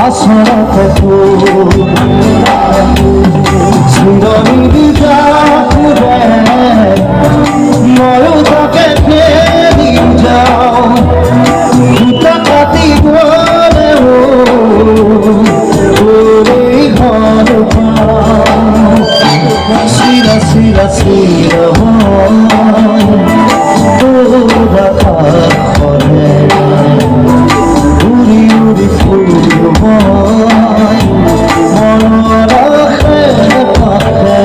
আসরাতে তো চিরনিধি যাকুরে ময়ূরকে ফেরি যাও কাটি বলে ওরে ঘর শিরা শিরা শিরা তোরা ঘরে উড়ি উড়ি ফুল মন রাখে পাখে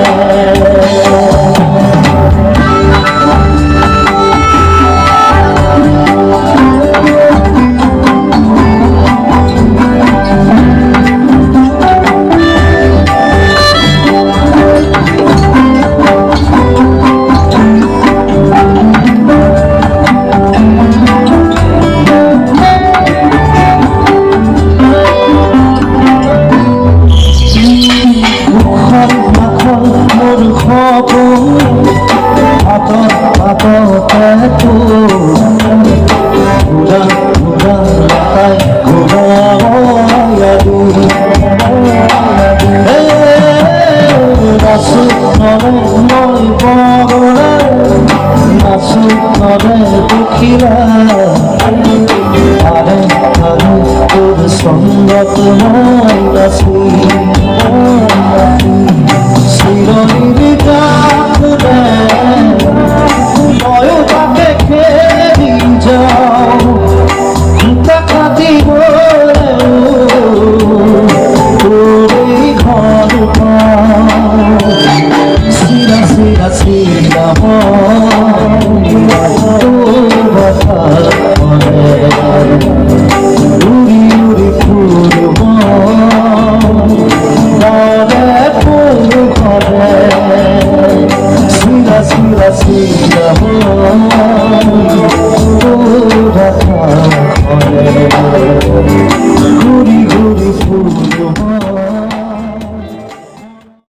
সঙ্গত চিরনিধি